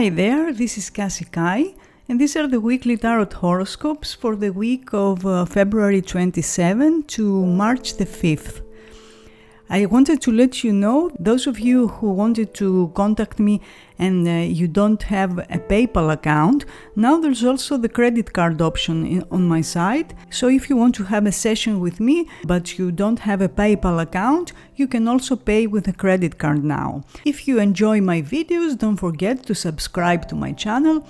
Hi there, this is Kassie, and these are the weekly tarot horoscopes for the week of February 27 to March the 5th. I wanted to let you know, those of you who wanted to contact me and you don't have a PayPal account, now there's also the credit card option on my site. So if you want to have a session with me, but you don't have a PayPal account, you can also pay with a credit card now. If you enjoy my videos, don't forget to subscribe to my channel.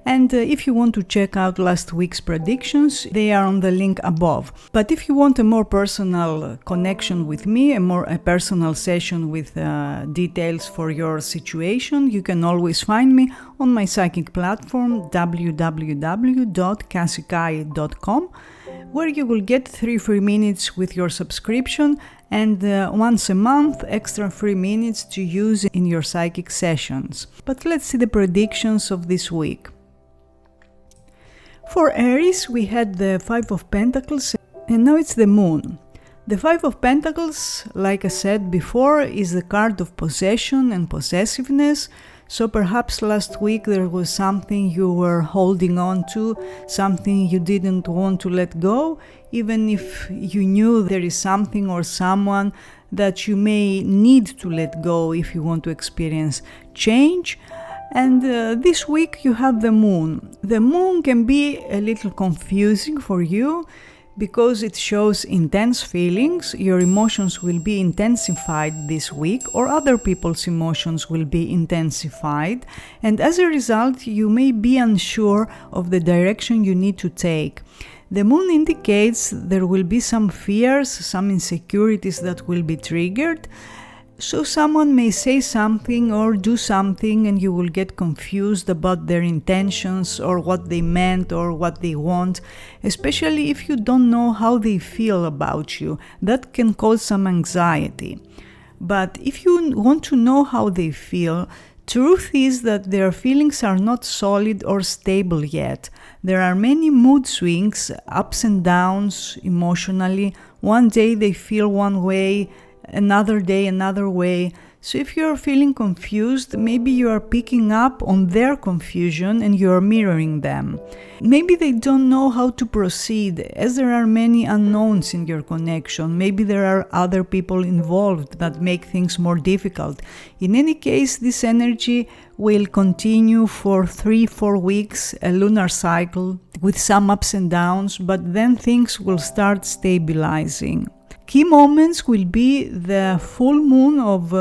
And if you want to check out last week's predictions, they are on the link above. But if you want a more personal connection with me, a personal session with details for your situation, you can always find me on my psychic platform www.kassikai.com, where you will get 3 free minutes with your subscription and once a month extra 3 minutes to use in your psychic sessions. But let's see the predictions of this week. For Aries, we had the 5 of Pentacles, and now it's the Moon. The 5 of Pentacles, like I said before, is the card of possession and possessiveness. So perhaps last week there was something you were holding on to, something you didn't want to let go, even if you knew there is something or someone that you may need to let go if you want to experience change. And this week you have the Moon. The Moon can be a little confusing for you because it shows intense feelings. Your emotions will be intensified this week, or other people's emotions will be intensified. And as a result, you may be unsure of the direction you need to take. The Moon indicates there will be some fears, some insecurities that will be triggered. So someone may say something or do something and you will get confused about their intentions or what they meant or what they want, especially if you don't know how they feel about you. That can cause some anxiety. But if you want to know how they feel, truth is that their feelings are not solid or stable yet. There are many mood swings, ups and downs emotionally. One day they feel one way, another day another way. So if you're feeling confused, maybe you are picking up on their confusion and you're mirroring them. Maybe they don't know how to proceed, as there are many unknowns in your connection. Maybe there are other people involved that make things more difficult. In any case, this energy will continue for 3-4 weeks, a lunar cycle with some ups and downs, but then things will start stabilizing. Key moments will be the full moon of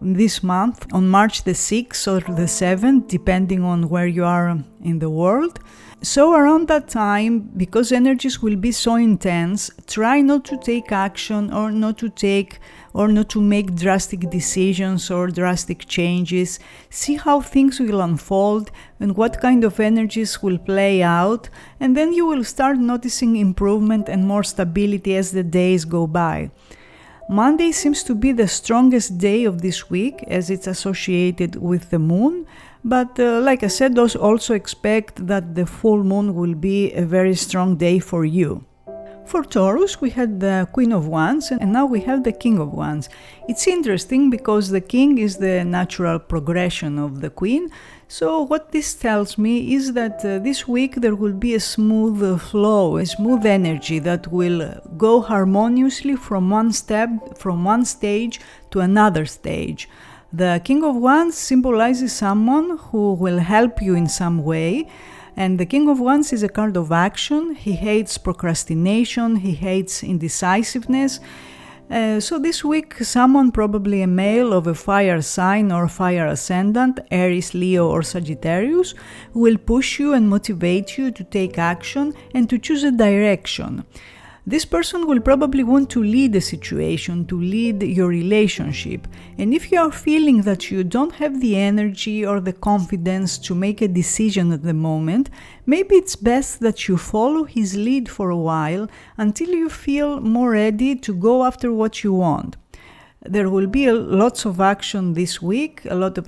this month on March the 6th or the 7th, depending on where you are in the world. So around that time, because energies will be so intense, try not to take action or not to make drastic decisions or drastic changes. See how things will unfold and what kind of energies will play out, and then you will start noticing improvement and more stability as the days go by. Monday seems to be the strongest day of this week as it's associated with the moon, but like I said, also expect that the full moon will be a very strong day for you. For Taurus, we had the Queen of Wands and now we have the King of Wands. It's interesting because the King is the natural progression of the Queen. So what this tells me is that this week there will be a smooth flow, a smooth energy that will go harmoniously from one stage to another stage. The King of Wands symbolizes someone who will help you in some way. And the King of Wands is a card of action. He hates procrastination, he hates indecisiveness. So this week, someone, probably a male of a fire sign or fire ascendant, Aries, Leo or Sagittarius, will push you and motivate you to take action and to choose a direction. This person will probably want to lead a situation, to lead your relationship. And if you are feeling that you don't have the energy or the confidence to make a decision at the moment, maybe it's best that you follow his lead for a while until you feel more ready to go after what you want. There will be lots of action this week, a lot of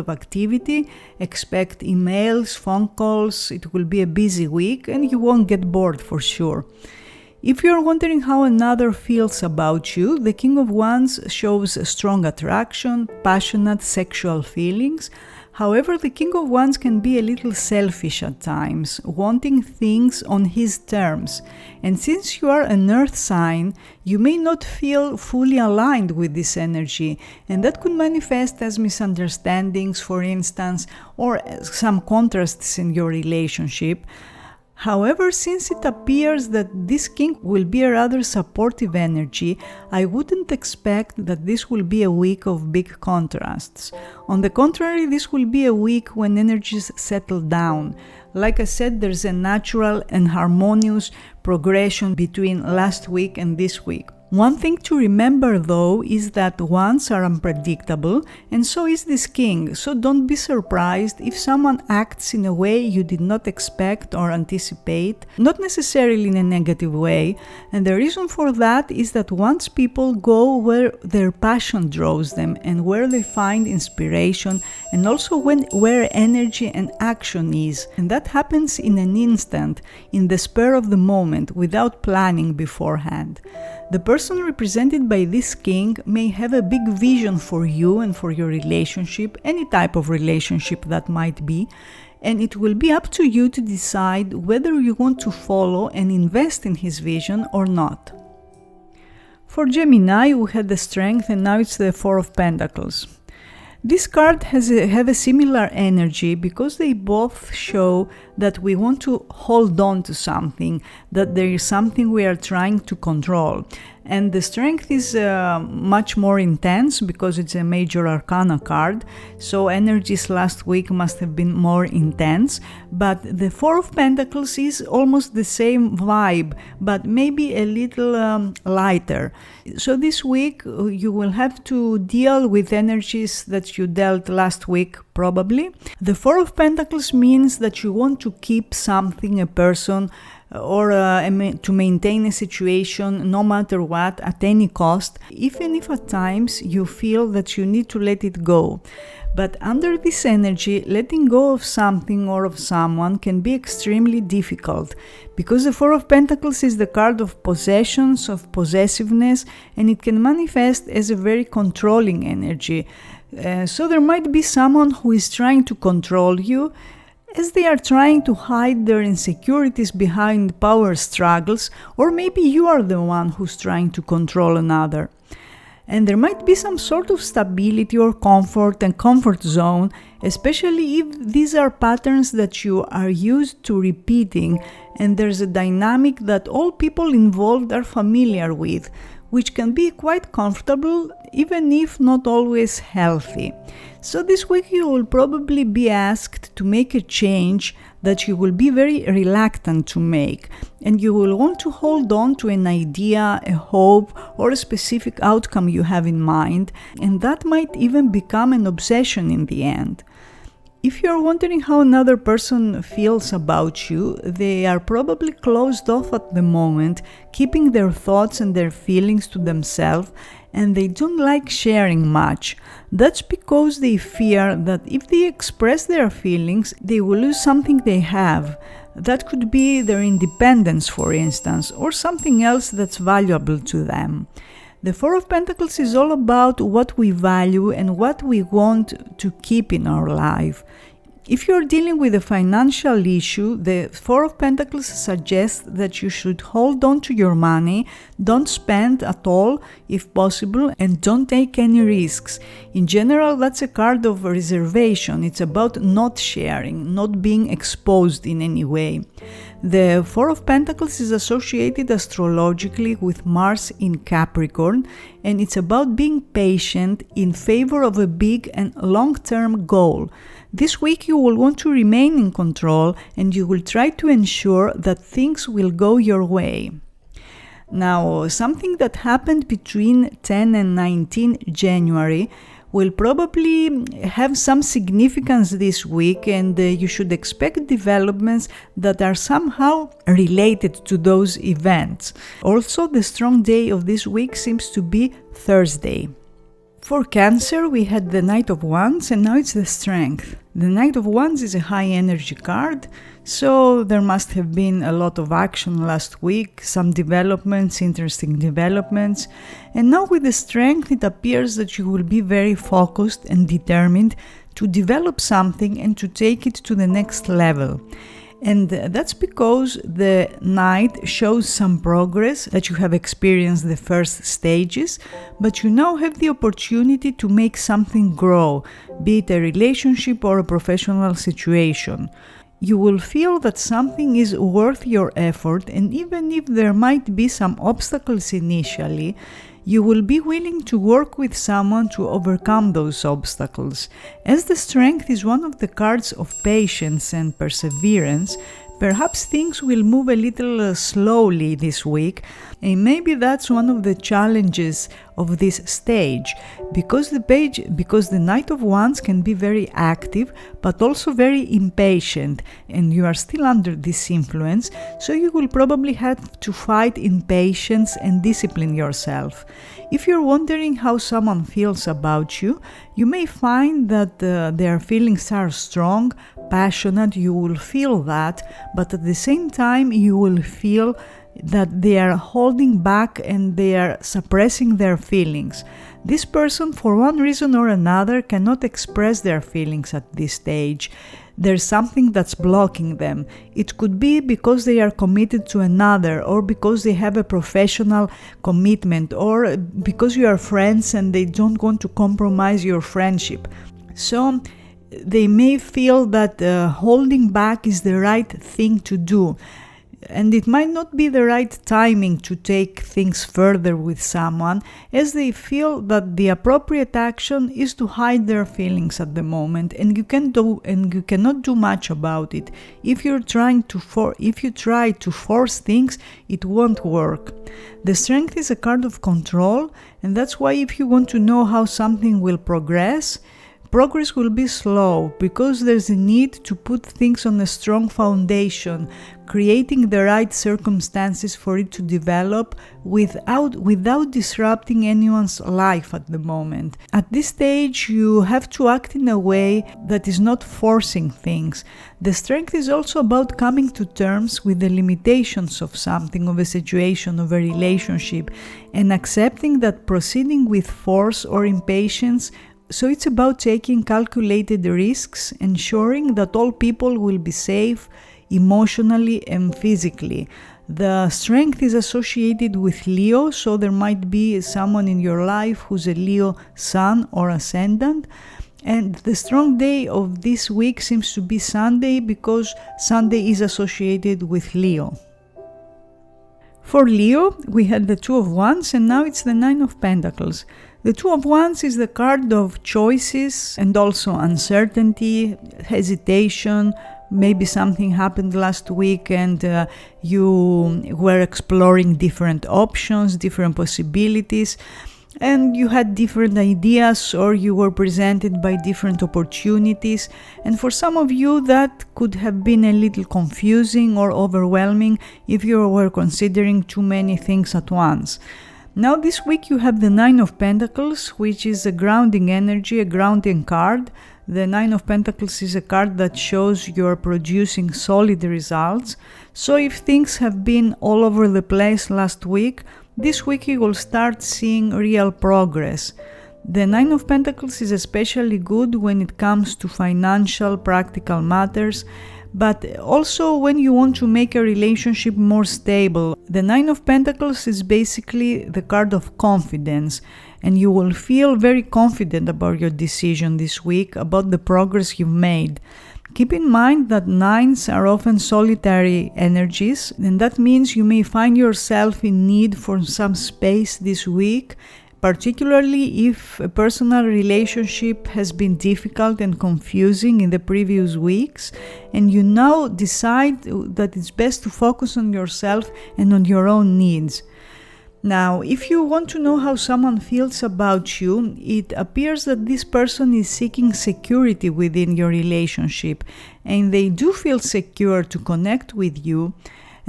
activity. Expect emails, phone calls. It will be a busy week and you won't get bored for sure. If you're wondering how another feels about you, the King of Wands shows strong attraction, passionate sexual feelings. However, the King of Wands can be a little selfish at times, wanting things on his terms. And since you are an earth sign, you may not feel fully aligned with this energy, and that could manifest as misunderstandings, for instance, or some contrasts in your relationship. However, since it appears that this king will be a rather supportive energy, I wouldn't expect that this will be a week of big contrasts. On the contrary, this will be a week when energies settle down. Like I said, there's a natural and harmonious progression between last week and this week. One thing to remember though is that wands are unpredictable, and so is this king, so don't be surprised if someone acts in a way you did not expect or anticipate, not necessarily in a negative way, and the reason for that is that wands people go where their passion draws them and where they find inspiration, and also where energy and action is, and that happens in an instant, in the spur of the moment, without planning beforehand. The person represented by this king may have a big vision for you and for your relationship, any type of relationship that might be, and it will be up to you to decide whether you want to follow and invest in his vision or not. For Gemini, we had the Strength, and now it's the Four of Pentacles. This card have a similar energy because they both show that we want to hold on to something, that there is something we are trying to control. And the Strength is much more intense because it's a major arcana card, so energies last week must have been more intense. But the Four of Pentacles is almost the same vibe, but maybe a little lighter. So this week you will have to deal with energies that you dealt last week, probably. The Four of Pentacles means that you want to keep something, a person, or to maintain a situation no matter what, at any cost, even if at times you feel that you need to let it go. But under this energy, letting go of something or of someone can be extremely difficult, because the Four of Pentacles is the card of possessions, of possessiveness, and it can manifest as a very controlling energy. So there might be someone who is trying to control you, as they are trying to hide their insecurities behind power struggles, or maybe you are the one who's trying to control another. And there might be some sort of stability or comfort and comfort zone, especially if these are patterns that you are used to repeating, and there's a dynamic that all people involved are familiar with, which can be quite comfortable, even if not always healthy. So this week you will probably be asked to make a change that you will be very reluctant to make, and you will want to hold on to an idea, a hope, or a specific outcome you have in mind, and that might even become an obsession in the end. If you're wondering how another person feels about you, they are probably closed off at the moment, keeping their thoughts and their feelings to themselves, and they don't like sharing much. That's because they fear that if they express their feelings, they will lose something they have. That could be their independence, for instance, or something else that's valuable to them. The Four of Pentacles is all about what we value and what we want to keep in our life. If you're dealing with a financial issue, the Four of Pentacles suggests that you should hold on to your money, don't spend at all if possible, and don't take any risks. In general, that's a card of reservation. It's about not sharing, not being exposed in any way. The Four of Pentacles is associated astrologically with Mars in Capricorn, and it's about being patient in favor of a big and long-term goal. This week you will want to remain in control, and you will try to ensure that things will go your way. Now, something that happened between 10 and 19 January will probably have some significance this week, and you should expect developments that are somehow related to those events. Also, the strong day of this week seems to be Thursday. For Cancer, we had the Knight of Wands, and now it's the Strength. The Knight of Wands is a high energy card, so there must have been a lot of action last week, some developments, interesting developments. And now with the Strength, it appears that you will be very focused and determined to develop something and to take it to the next level. And that's because the Knight shows some progress, that you have experienced the first stages, but you now have the opportunity to make something grow, be it a relationship or a professional situation. You will feel that something is worth your effort, and even if there might be some obstacles initially, you will be willing to work with someone to overcome those obstacles. As the Strength is one of the cards of patience and perseverance, perhaps things will move a little slowly this week, and maybe that's one of the challenges of this stage, because the Knight of Wands can be very active but also very impatient, and you are still under this influence, so you will probably have to fight impatience and discipline yourself. If you're wondering how someone feels about you, you may find that their feelings are strong, passionate, you will feel that, but at the same time you will feel that they are holding back and they are suppressing their feelings. This person, for one reason or another, cannot express their feelings at this stage. There's something that's blocking them. It could be because they are committed to another, or because they have a professional commitment, or because you are friends and they don't want to compromise your friendship. So they may feel that holding back is the right thing to do. And it might not be the right timing to take things further with someone, as they feel that the appropriate action is to hide their feelings at the moment, and you cannot do much about it. If you try to force things, it won't work. The Strength is a card of control, and that's why if you want to know how something will progress will be slow, because there's a need to put things on a strong foundation, creating the right circumstances for it to develop without disrupting anyone's life at the moment. At this stage, you have to act in a way that is not forcing things. The Strength is also about coming to terms with the limitations of something, of a situation, of a relationship, and accepting that proceeding with force or impatience. So it's about taking calculated risks, ensuring that all people will be safe emotionally and physically. The Strength is associated with Leo, so there might be someone in your life who's a Leo sun or ascendant. And the strong day of this week seems to be Sunday, because Sunday is associated with Leo. For Leo, we had the Two of Wands, and now it's the Nine of Pentacles. The Two of Wands is the card of choices and also uncertainty, hesitation. Maybe something happened last week and you were exploring different options, different possibilities, and you had different ideas, or you were presented by different opportunities. And for some of you, that could have been a little confusing or overwhelming if you were considering too many things at once. Now this week you have the Nine of Pentacles, which is a grounding energy, a grounding card. The Nine of Pentacles is a card that shows you're producing solid results. So if things have been all over the place last week, this week you will start seeing real progress. The Nine of Pentacles is especially good when it comes to financial, practical matters, but also when you want to make a relationship more stable. The Nine of Pentacles is basically the card of confidence, and you will feel very confident about your decision this week, about the progress you've made. Keep in mind that nines are often solitary energies, and that means you may find yourself in need for some space this week, particularly if a personal relationship has been difficult and confusing in the previous weeks, and you now decide that it's best to focus on yourself and on your own needs. Now, if you want to know how someone feels about you, it appears that this person is seeking security within your relationship, and they do feel secure to connect with you.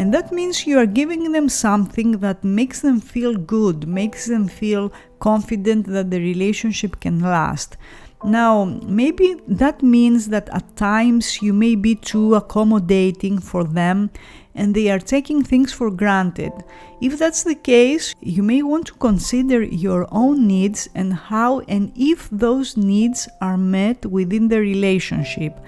And that means you are giving them something that makes them feel good, makes them feel confident that the relationship can last. Now, maybe that means that at times you may be too accommodating for them and they are taking things for granted. If that's the case, you may want to consider your own needs and how and if those needs are met within the relationship.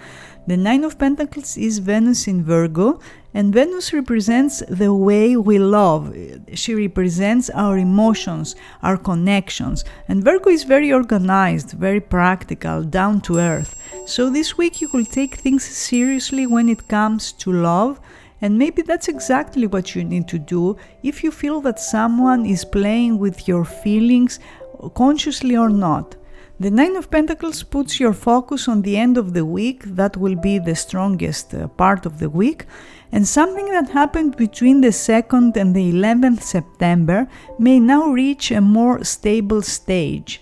The Nine of Pentacles is Venus in Virgo, and Venus represents the way we love. She represents our emotions, our connections. And Virgo is very organized, very practical, down to earth. So this week you will take things seriously when it comes to love. And maybe that's exactly what you need to do if you feel that someone is playing with your feelings, consciously or not. The Nine of Pentacles puts your focus on the end of the week. That will be the strongest part of the week. And something that happened between the 2nd and the 11th September may now reach a more stable stage.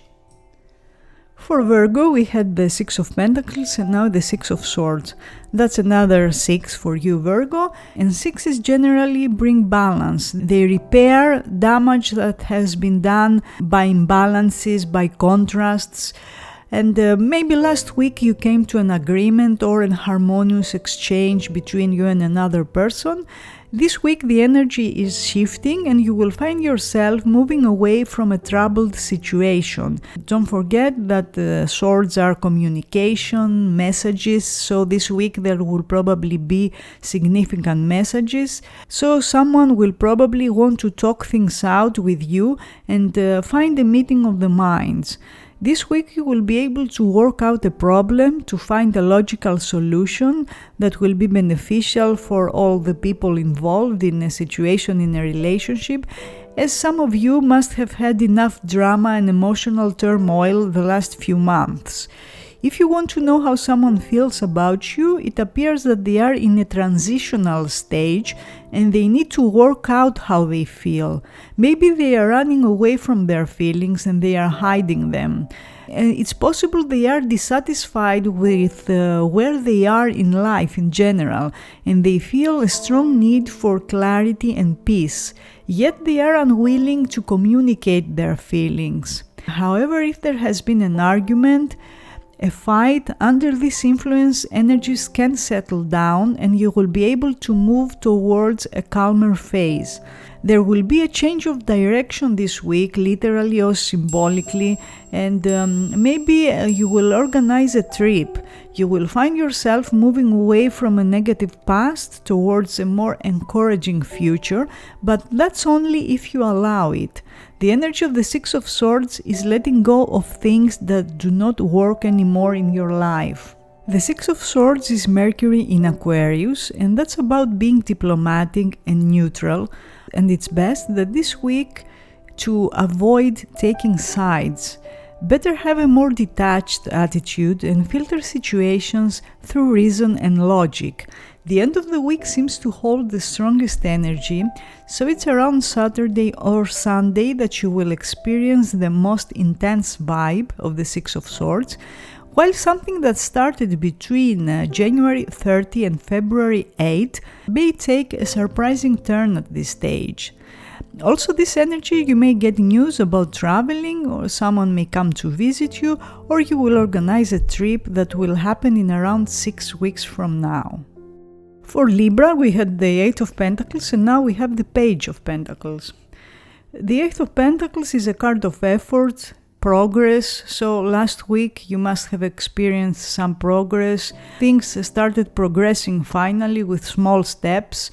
For Virgo, we had the Six of Pentacles and now the Six of Swords. That's another 6 for you, Virgo. And 6s generally bring balance. They repair damage that has been done by imbalances, by contrasts. And maybe last week you came to an agreement or an harmonious exchange between you and another person. This week the energy is shifting and you will find yourself moving away from a troubled situation. Don't forget that swords are communication, messages, so this week there will probably be significant messages. So someone will probably want to talk things out with you and find a meeting of the minds. This week you will be able to work out a problem, to find a logical solution that will be beneficial for all the people involved in a situation, in a relationship, as some of you must have had enough drama and emotional turmoil the last few months. If you want to know how someone feels about you, it appears that they are in a transitional stage and they need to work out how they feel. Maybe they are running away from their feelings and they are hiding them. And it's possible they are dissatisfied with where they are in life in general, and they feel a strong need for clarity and peace, yet they are unwilling to communicate their feelings. However, if there has been an argument, a fight, under this influence, energies can settle down and you will be able to move towards a calmer phase. There will be a change of direction this week, literally or symbolically, and maybe you will organize a trip. You will find yourself moving away from a negative past towards a more encouraging future, but that's only if you allow it. The energy of the Six of Swords is letting go of things that do not work anymore in your life. The Six of Swords is Mercury in Aquarius, and that's about being diplomatic and neutral, and it's best that this week to avoid taking sides. Better have a more detached attitude and filter situations through reason and logic. The end of the week seems to hold the strongest energy, so it's around Saturday or Sunday that you will experience the most intense vibe of the Six of Swords, while something that started between January 30 and February 8 may take a surprising turn at this stage. Also, this energy, you may get news about traveling, or someone may come to visit you, or you will organize a trip that will happen in around 6 weeks from now. For Libra, we had the Eight of Pentacles and now we have the Page of Pentacles. The Eight of Pentacles is a card of effort, progress, so last week you must have experienced some progress. Things started progressing finally with small steps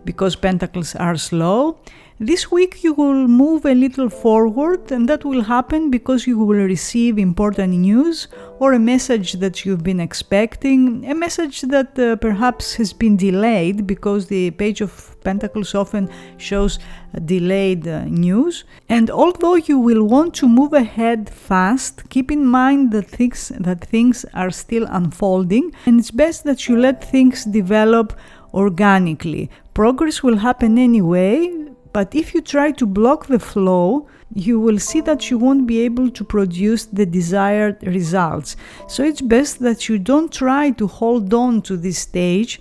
because Pentacles are slow. This week you will move a little forward, and that will happen because you will receive important news or a message that you've been expecting, a message that perhaps has been delayed because the Page of Pentacles often shows delayed news. And although you will want to move ahead fast, keep in mind that things are still unfolding, and it's best that you let things develop organically. Progress will happen anyway, but if you try to block the flow, you will see that you won't be able to produce the desired results. So it's best that you don't try to hold on to this stage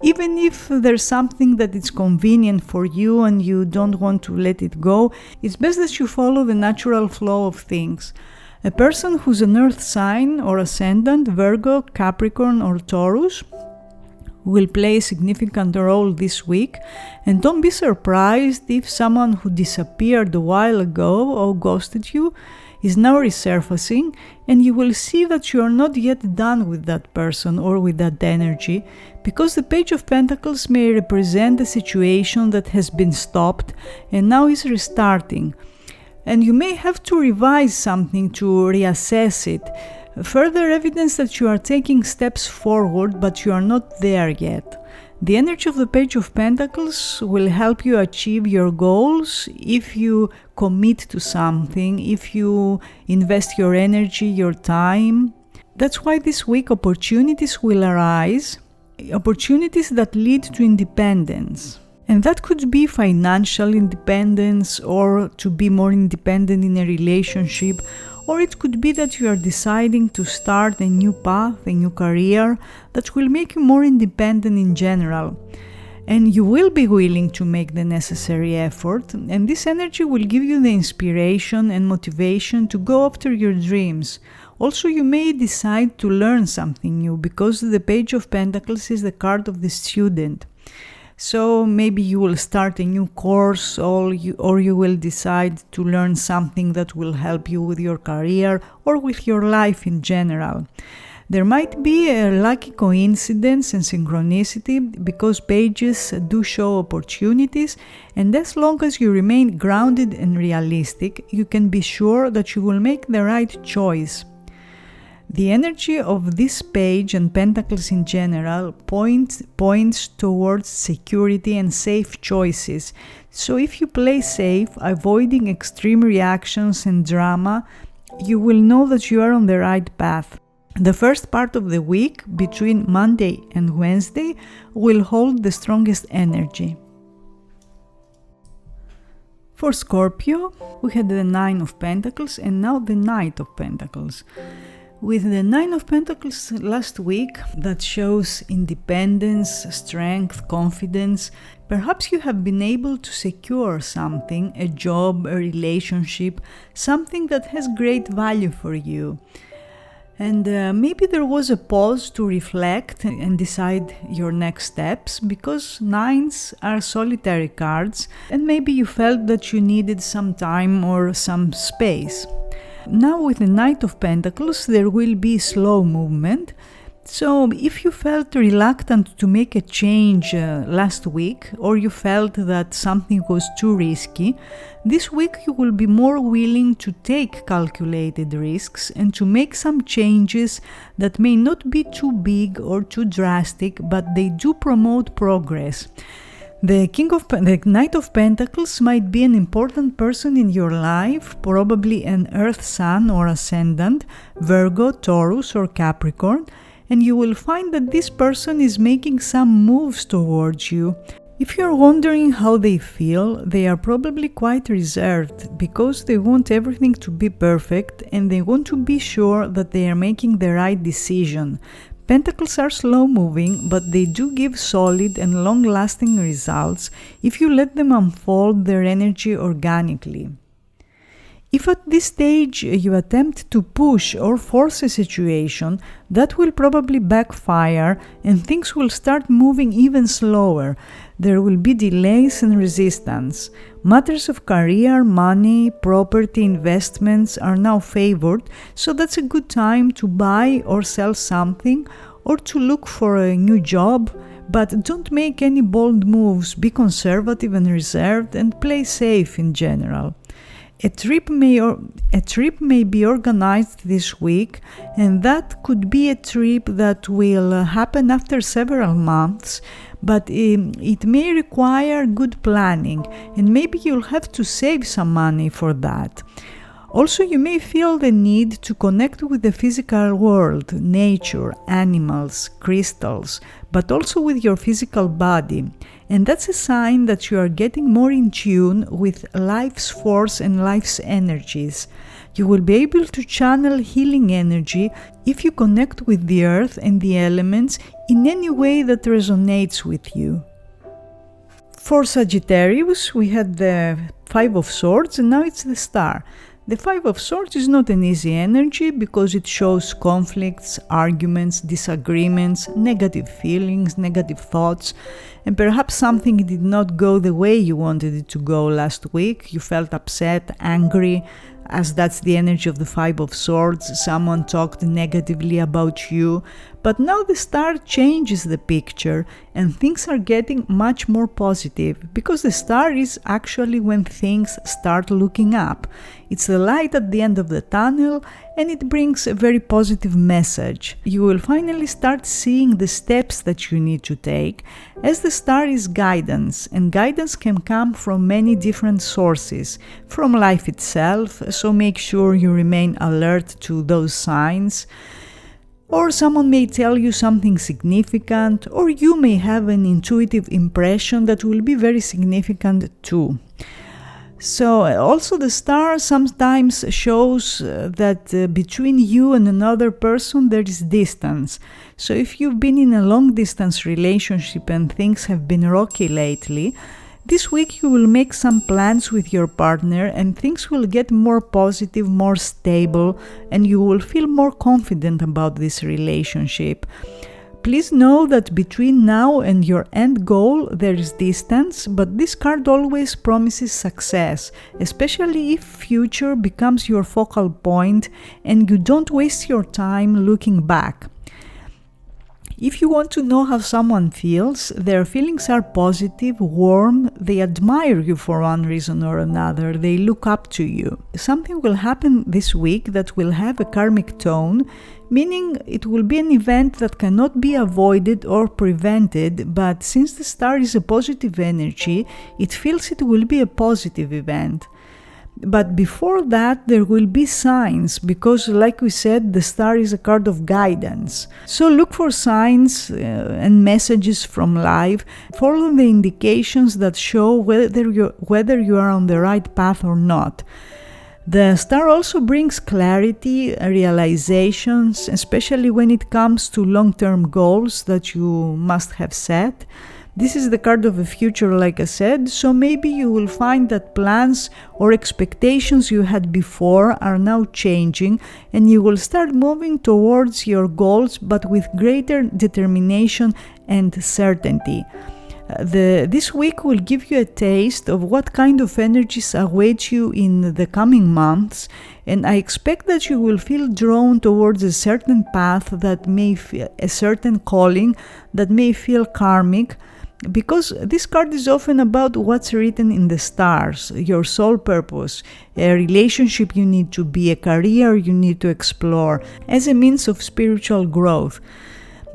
Even if there's something that is convenient for you and you don't want to let it go, it's best that you follow the natural flow of things. A person who's an earth sign or ascendant, Virgo, Capricorn or Taurus, will play a significant role this week, and don't be surprised if someone who disappeared a while ago or ghosted you is now resurfacing, and you will see that you are not yet done with that person or with that energy, because the Page of Pentacles may represent a situation that has been stopped and now is restarting. And you may have to revise something to reassess it. Further evidence that you are taking steps forward, but you are not there yet. The energy of the Page of Pentacles will help you achieve your goals if you commit to something, if you invest your energy, your time. That's why this week opportunities will arise, opportunities that lead to independence. And that could be financial independence, or to be more independent in a relationship, or it could be that you are deciding to start a new path, a new career that will make you more independent in general. And you will be willing to make the necessary effort, and this energy will give you the inspiration and motivation to go after your dreams. Also, you may decide to learn something new, because the Page of Pentacles is the card of the student. So maybe you will start a new course, or you will decide to learn something that will help you with your career or with your life in general. There might be a lucky coincidence and synchronicity, because pages do show opportunities, and as long as you remain grounded and realistic, you can be sure that you will make the right choice. The energy of this page and Pentacles in general points towards security and safe choices. So if you play safe, avoiding extreme reactions and drama, you will know that you are on the right path. The first part of the week, between Monday and Wednesday, will hold the strongest energy. For Scorpio, we had the Nine of Pentacles and now the Knight of Pentacles. With the Nine of Pentacles last week, that shows independence, strength, confidence. Perhaps you have been able to secure something, a job, a relationship, something that has great value for you. And maybe there was a pause to reflect and decide your next steps, because nines are solitary cards, and maybe you felt that you needed some time or some space. Now with the Knight of Pentacles, there will be slow movement. So if you felt reluctant to make a change last week, or you felt that something was too risky, this week you will be more willing to take calculated risks and to make some changes that may not be too big or too drastic, but they do promote progress. The Knight of Pentacles might be an important person in your life, probably an Earth Sun or Ascendant, Virgo, Taurus or Capricorn, and you will find that this person is making some moves towards you. If you're wondering how they feel, they are probably quite reserved, because they want everything to be perfect and they want to be sure that they are making the right decision. Pentacles are slow-moving, but they do give solid and long-lasting results if you let them unfold their energy organically. If at this stage you attempt to push or force a situation, that will probably backfire and things will start moving even slower. There will be delays and resistance. Matters of career, money, property, investments are now favored, so that's a good time to buy or sell something or to look for a new job, but don't make any bold moves. Be conservative and reserved and play safe in general. A trip may be organized this week, and that could be a trip that will happen after several months, but it may require good planning, and maybe you'll have to save some money for that. Also, you may feel the need to connect with the physical world, nature, animals, crystals, but also with your physical body. And that's a sign that you are getting more in tune with life's force and life's energies. You will be able to channel healing energy if you connect with the earth and the elements in any way that resonates with you. For Sagittarius, we had the Five of Swords and now it's the Star. The Five of Swords is not an easy energy because it shows conflicts, arguments, disagreements, negative feelings, negative thoughts, and perhaps something did not go the way you wanted it to go last week. You felt upset, angry, as that's the energy of the Five of Swords. Someone talked negatively about you. But now the Star changes the picture and things are getting much more positive because the Star is actually when things start looking up. It's the light at the end of the tunnel and it brings a very positive message. You will finally start seeing the steps that you need to take, as the Star is guidance, and guidance can come from many different sources, from life itself, so make sure you remain alert to those signs. Or someone may tell you something significant, or you may have an intuitive impression that will be very significant too. So also the Star sometimes shows that between you and another person there is distance. So if you've been in a long distance relationship and things have been rocky lately, this week you will make some plans with your partner and things will get more positive, more stable, and you will feel more confident about this relationship. Please know that between now and your end goal there is distance, but this card always promises success, especially if future becomes your focal point and you don't waste your time looking back. If you want to know how someone feels, their feelings are positive, warm, they admire you for one reason or another, they look up to you. Something will happen this week that will have a karmic tone, meaning it will be an event that cannot be avoided or prevented, but since the Star is a positive energy, it feels it will be a positive event. But before that, there will be signs, because like we said, the Star is a card of guidance. So look for signs and messages from life. Follow the indications that show whether you are on the right path or not. The Star also brings clarity, realizations, especially when it comes to long-term goals that you must have set. This is the card of the future, like I said, so maybe you will find that plans or expectations you had before are now changing and you will start moving towards your goals, but with greater determination and certainty. This week will give you a taste of what kind of energies await you in the coming months, and I expect that you will feel drawn towards a certain path that may feel a certain calling that may feel karmic, because this card is often about what's written in the stars, your soul purpose, a relationship you need to be, a career you need to explore, as a means of spiritual growth.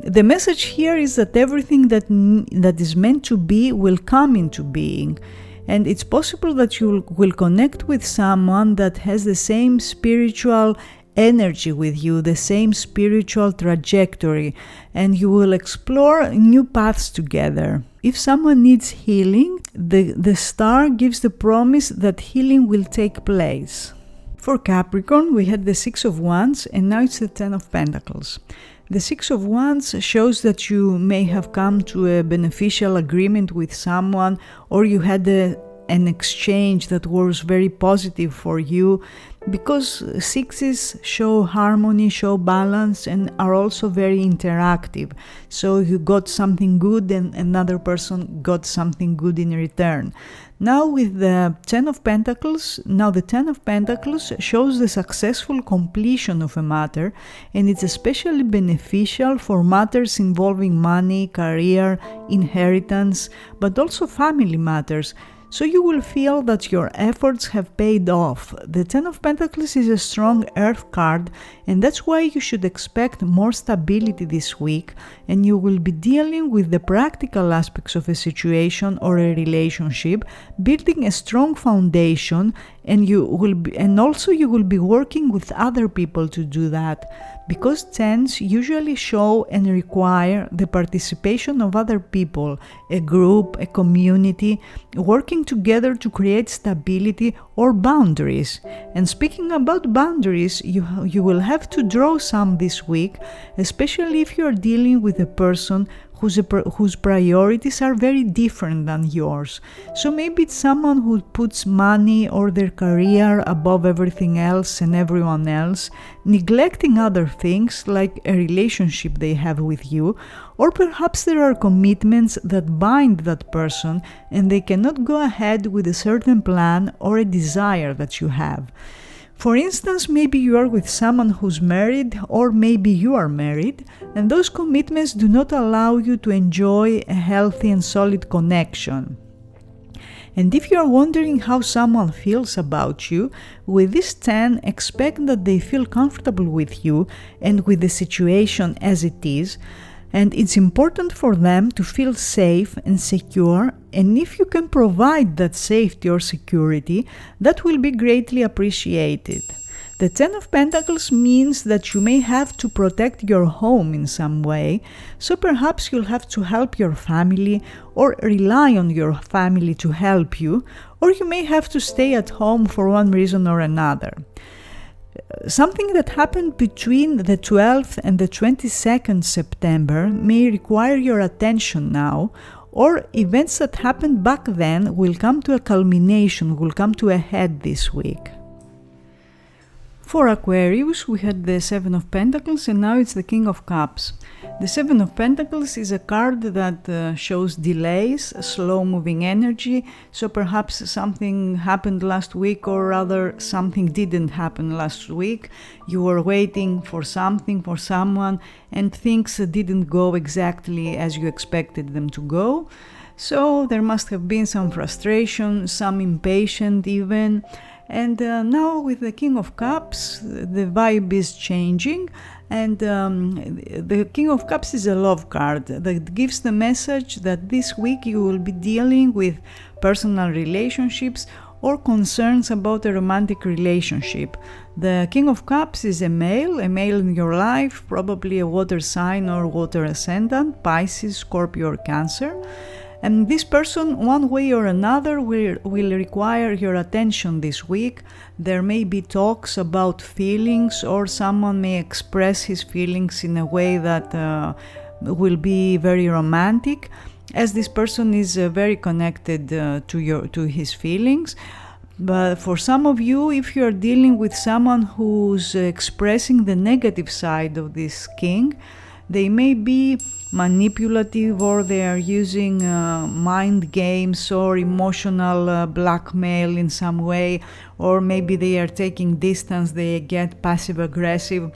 The message here is that everything that is meant to be will come into being. And it's possible that you will connect with someone that has the same spiritual energy with you, the same spiritual trajectory, and you will explore new paths together. If someone needs healing, the Star gives the promise that healing will take place. For Capricorn, we had the Six of Wands and now it's the Ten of Pentacles. The Six of Wands shows that you may have come to a beneficial agreement with someone, or you had an exchange that was very positive for you, because sixes show harmony, show balance, and are also very interactive. So you got something good and another person got something good in return. Now with the Ten of Pentacles, the Ten of Pentacles shows the successful completion of a matter, and it's especially beneficial for matters involving money, career, inheritance, but also family matters. So you will feel that your efforts have paid off. The Ten of Pentacles is a strong earth card, and that's why you should expect more stability this week, and you will be dealing with the practical aspects of a situation or a relationship, building a strong foundation and also you will be working with other people to do that, because tens usually show and require the participation of other people, a group, a community, working together to create stability or boundaries. And speaking about boundaries, you will have to draw some this week, especially if you are dealing with a person whose priorities are very different than yours. So maybe it's someone who puts money or their career above everything else and everyone else, neglecting other things like a relationship they have with you, or perhaps there are commitments that bind that person and they cannot go ahead with a certain plan or a desire that you have. For instance, maybe you are with someone who's married, or maybe you are married, and those commitments do not allow you to enjoy a healthy and solid connection. And if you are wondering how someone feels about you, with this 10, expect that they feel comfortable with you and with the situation as it is, and it's important for them to feel safe and secure, and if you can provide that safety or security, that will be greatly appreciated. The 10 of Pentacles means that you may have to protect your home in some way, so perhaps you'll have to help your family or rely on your family to help you, or you may have to stay at home for one reason or another. Something that happened between the 12th and the 22nd September may require your attention now, or events that happened back then will come to a culmination, will come to a head this week. For Aquarius, we had the 7 of Pentacles and now it's the King of Cups. The 7 of Pentacles is a card that shows delays, slow-moving energy, so perhaps something happened last week, or rather something didn't happen last week. You were waiting for something, for someone, and things didn't go exactly as you expected them to go. So there must have been some frustration, some impatience even. And now with the King of Cups, the vibe is changing, and the King of Cups is a love card that gives the message that this week you will be dealing with personal relationships or concerns about a romantic relationship. The King of Cups is a male in your life, probably a water sign or water ascendant, Pisces, Scorpio or Cancer. And this person, one way or another, will require your attention this week. There may be talks about feelings, or someone may express his feelings in a way that will be very romantic, as this person is very connected to his feelings. But for some of you, if you are dealing with someone who's expressing the negative side of this king, they may be manipulative, or they are using mind games or emotional blackmail in some way, or maybe they are taking distance, they get passive aggressive.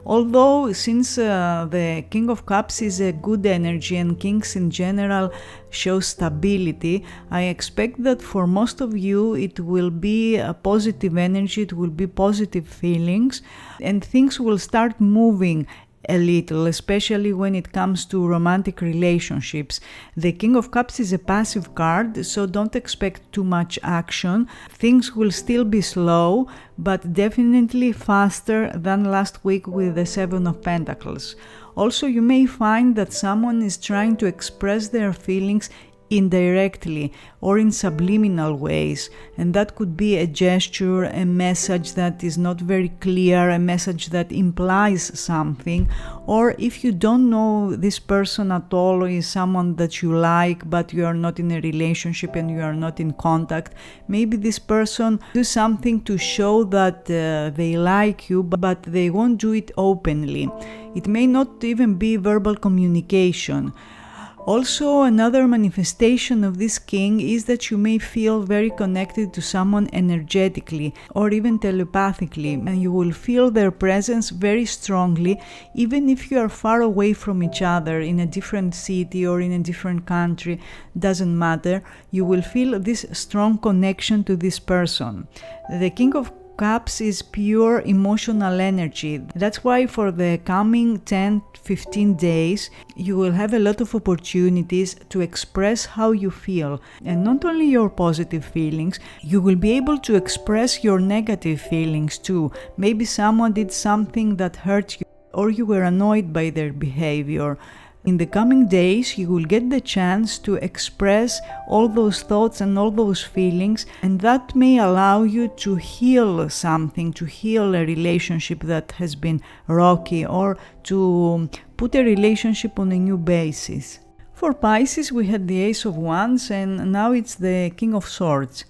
Although since the King of Cups is a good energy and kings in general show stability, I expect that for most of you it will be a positive energy, it will be positive feelings, and things will start moving a little, especially when it comes to romantic relationships. The King of Cups is a passive card, so don't expect too much action. Things will still be slow, but definitely faster than last week with the 7 of Pentacles. Also, you may find that someone is trying to express their feelings indirectly or in subliminal ways, and that could be a gesture, a message that is not very clear, a message that implies something. Or if you don't know this person at all, or is someone that you like but you are not in a relationship and you are not in contact, maybe this person do something to show that they like you, but they won't do it openly. It may not even be verbal communication. Also, another manifestation of this king is that you may feel very connected to someone energetically or even telepathically, and you will feel their presence very strongly, even if you are far away from each other in a different city or in a different country, doesn't matter. You will feel this strong connection to this person. The King of Cups is pure emotional energy. That's why for the coming 10-15 days, you will have a lot of opportunities to express how you feel. And not only your positive feelings, you will be able to express your negative feelings too. Maybe someone did something that hurt you, or you were annoyed by their behavior. In the coming days, you will get the chance to express all those thoughts and all those feelings, and that may allow you to heal something, to heal a relationship that has been rocky, or to put a relationship on a new basis. For Pisces, we had the Ace of Wands, and now it's the King of Swords.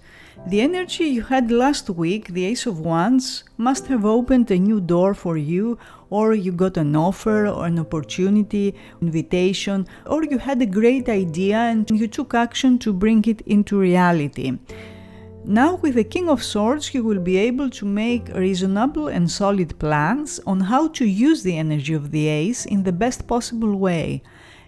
The energy you had last week, the Ace of Wands, must have opened a new door for you, or you got an offer or an opportunity, invitation, or you had a great idea and you took action to bring it into reality. Now with the King of Swords, you will be able to make reasonable and solid plans on how to use the energy of the Ace in the best possible way.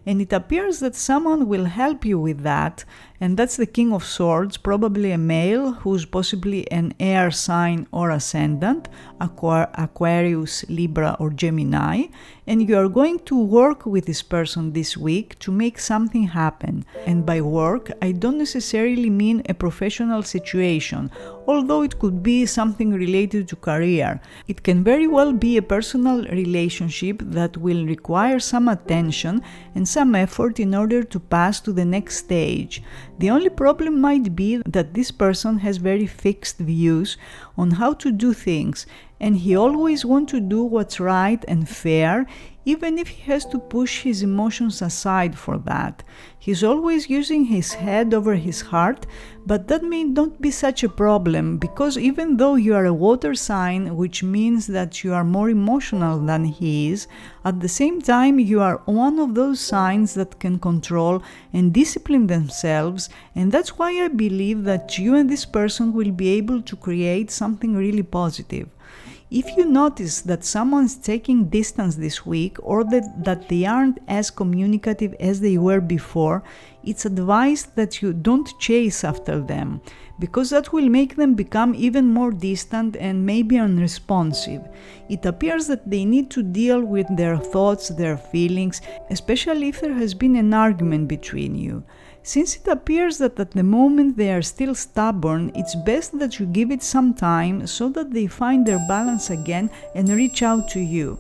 And it appears that someone will help you with that, and that's the King of Swords, probably a male who's possibly an air sign or ascendant, Aquarius, Libra or Gemini, and you are going to work with this person this week to make something happen. And by work, I don't necessarily mean a professional situation, although it could be something related to career. It can very well be a personal relationship that will require some attention and some effort in order to pass to the next stage. The only problem might be that this person has very fixed views on how to do things, and he always wants to do what's right and fair, even if he has to push his emotions aside for that. He's always using his head over his heart, but that may not be such a problem, because even though you are a water sign, which means that you are more emotional than he is, at the same time you are one of those signs that can control and discipline themselves, and that's why I believe that you and this person will be able to create something really positive. If you notice that someone's taking distance this week, or that they aren't as communicative as they were before, it's advised that you don't chase after them, because that will make them become even more distant and maybe unresponsive. It appears that they need to deal with their thoughts, their feelings, especially if there has been an argument between you. Since it appears that at the moment they are still stubborn, it's best that you give it some time so that they find their balance again and reach out to you.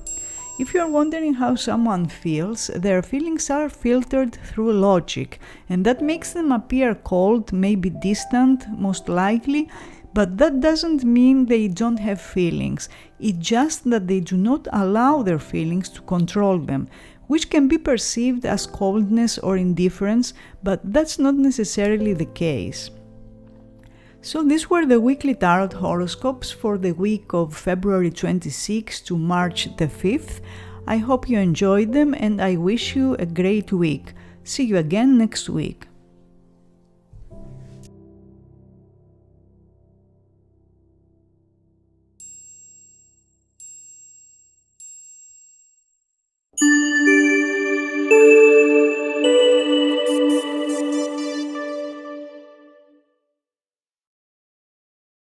If you are wondering how someone feels, their feelings are filtered through logic, and that makes them appear cold, maybe distant, most likely, but that doesn't mean they don't have feelings. It's just that they do not allow their feelings to control them, which can be perceived as coldness or indifference, but that's not necessarily the case. So these were the weekly tarot horoscopes for the week of February 26 to March the 5th. I hope you enjoyed them, and I wish you a great week. See you again next week.